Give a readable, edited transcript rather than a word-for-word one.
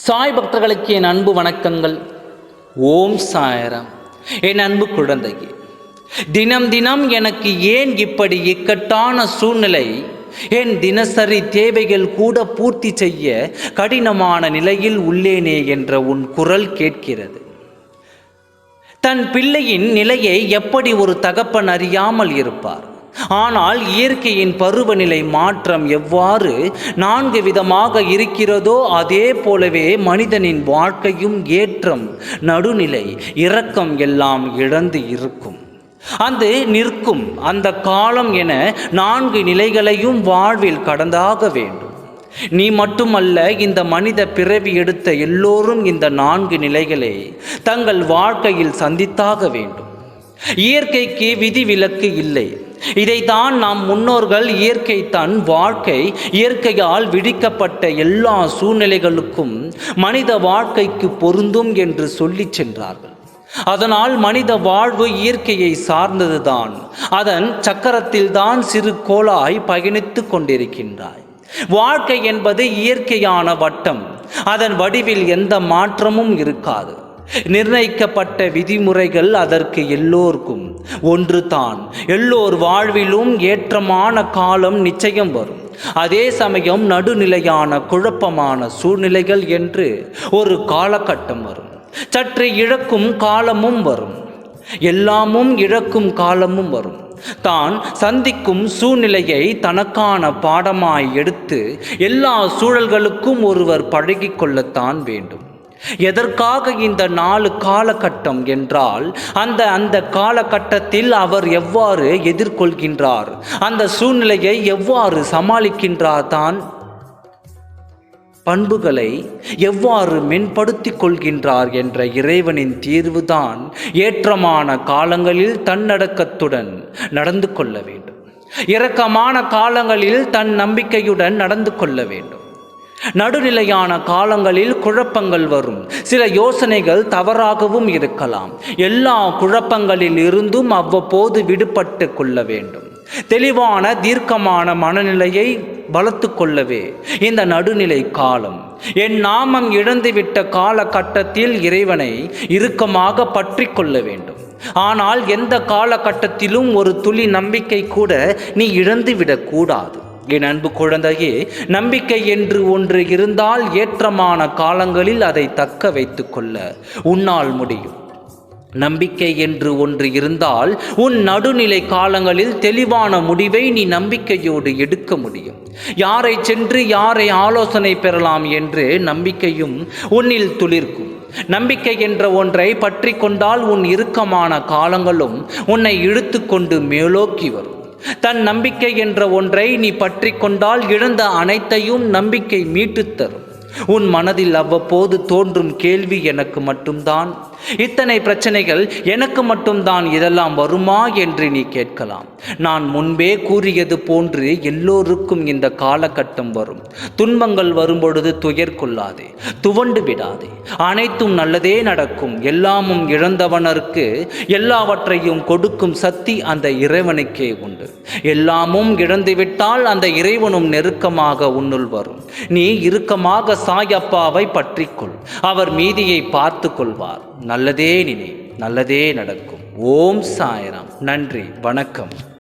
சாய் பக்தர்களுக்கு என் அன்பு வணக்கங்கள். ஓம் சாய்ராம். என் அன்பு குழந்தையே, தினம் தினம் எனக்கு ஏன் இப்படி இக்கட்டான சூழ்நிலை? என் தினசரி தேவைகள் கூட பூர்த்தி செய்ய கடினமான நிலையில் உள்ளேனே என்ற உன் குரல் கேட்கிறது. தன் பிள்ளையின் நிலையை எப்படி ஒரு தகப்பன் அறியாமல் இருப்பார்? ஆனால் இயற்கையின் பருவநிலை மாற்றம் எவ்வாறு 4 விதமாக இருக்கிறதோ அதே போலவே மனிதனின் வாழ்க்கையும் ஏற்றம், நடுநிலை, இரக்கம் எல்லாம் இழந்து இருக்கும். அது நிற்கும் அந்த காலம் என 4 நிலைகளையும் வாழ்வில் கடந்தாக வேண்டும். நீ மட்டுமல்ல, இந்த மனித பிறவி எடுத்த எல்லோரும் இந்த 4 நிலைகளை தங்கள் வாழ்க்கையில் சந்தித்தாக வேண்டும். இயற்கைக்கு விதிவிலக்கு இல்லை. இதைத்தான் நம் முன்னோர்கள் இயற்கை தன் வாழ்க்கை, இயற்கையால் விதிக்கப்பட்ட எல்லா சூழ்நிலைகளுக்கும் மனித வாழ்க்கைக்கு பொருந்தும் என்று சொல்லி சென்றார்கள். அதனால் மனித வாழ்வு இயற்கையை சார்ந்ததுதான். அதன் சக்கரத்தில்தான் சிறு கோளாய் பயணித்து கொண்டிருக்கின்றாய். வாழ்க்கை என்பது இயற்கையான வட்டம். அதன் வடிவில் எந்த மாற்றமும் இருக்காது. நிர்ணயிக்கப்பட்ட விதிமுறைகள் அதற்கு எல்லோருக்கும் ஒன்று தான். எல்லோர் வாழ்விலும் ஏற்றமான காலம் நிச்சயம் வரும். அதே சமயம் நடுநிலையான குழப்பமான சூழ்நிலைகள் என்று ஒரு காலகட்டம் வரும். சற்று இழக்கும் காலமும் வரும். எல்லாமும் இழக்கும் காலமும் வரும். தான் சந்திக்கும் சூழ்நிலையை தனக்கான பாடமாய் எடுத்து எல்லா சூழல்களுக்கும் ஒருவர் பழகிக்கொள்ளத்தான் வேண்டும். எதற்காக இந்த 4 காலகட்டம் என்றால், அந்த காலகட்டத்தில் அவர் எவ்வாறு எதிர்கொள்கின்றார், அந்த சூழ்நிலையை எவ்வாறு சமாளிக்கின்றார், தான் பண்புகளை எவ்வாறு மேம்படுத்தி கொள்கின்றார் என்ற இறைவனின் தீர்வுதான் ஏற்றமான காலங்களில் தன்னடக்கத்துடன் நடந்து கொள்ள வேண்டும். இரக்கமான காலங்களில் தன் நம்பிக்கையுடன் நடந்து கொள்ள வேண்டும். நடுநிலையான காலங்களில் குழப்பங்கள் வரும். சில யோசனைகள் தவறாகவும் இருக்கலாம். எல்லா குழப்பங்களில் இருந்தும் அவ்வப்போது விடுபட்டு கொள்ள வேண்டும். தெளிவான தீர்க்கமான மனநிலையை வளர்த்து கொள்ளவே இந்த நடுநிலை காலம். என் நாமம் இழந்துவிட்ட காலகட்டத்தில் இறைவனை இறுக்கமாக பற்றி கொள்ள வேண்டும். ஆனால் எந்த காலகட்டத்திலும் ஒரு துளி நம்பிக்கை கூட நீ இழந்துவிடக் கூடாது. என் அன்பு குழந்தையே, நம்பிக்கை என்று ஒன்று இருந்தால் ஏற்றமான காலங்களில் அதை தக்க வைத்து கொள்ள உன்னால் முடியும். நம்பிக்கை என்று ஒன்று இருந்தால் உன் நடுநிலை காலங்களில் தெளிவான முடிவை நீ நம்பிக்கையோடு எடுக்க முடியும். யாரை சென்று யாரை ஆலோசனை பெறலாம் என்று நம்பிக்கையும் உன்னில் துளிர்க்கும். நம்பிக்கை என்ற ஒன்றை பற்றி கொண்டால் உன் இறுக்கமான காலங்களும் உன்னை இழுத்து கொண்டு மேலோக்கி வரும். தன் நம்பிக்கை என்ற ஒன்றை நீ பற்றி கொண்டால் இழந்த அனைத்தையும் நம்பிக்கை மீட்டுத் தரும். உன் மனதில் அவ்வப்போது தோன்றும் கேள்வி, எனக்கு மட்டும்தான் இத்தனை பிரச்சனைகள், எனக்கு மட்டும்தான் இதெல்லாம் வருமா என்று நீ கேட்கலாம். நான் முன்பே கூறியது போன்று எல்லோருக்கும் இந்த காலகட்டம் வரும். துன்பங்கள் வரும்பொழுது துயர் கொள்ளாதே, துவண்டு விடாதே. அனைத்தும் நல்லதே நடக்கும். எல்லாமும் இழந்தவனருக்கு எல்லாவற்றையும் கொடுக்கும் சக்தி அந்த இறைவனுக்கே உண்டு. எல்லாமும் இழந்துவிட்டால் அந்த இறைவனும் நெருக்கமாக உன்னுள் வரும். நீ இறுக்கமாக சாயப்பாவை பற்றிக்கொள். அவர் மீதியை பார்த்து கொள்வார். நல்லதே நினை, நல்லதே நடக்கும். ஓம் சாய்ராம். நன்றி, வணக்கம்.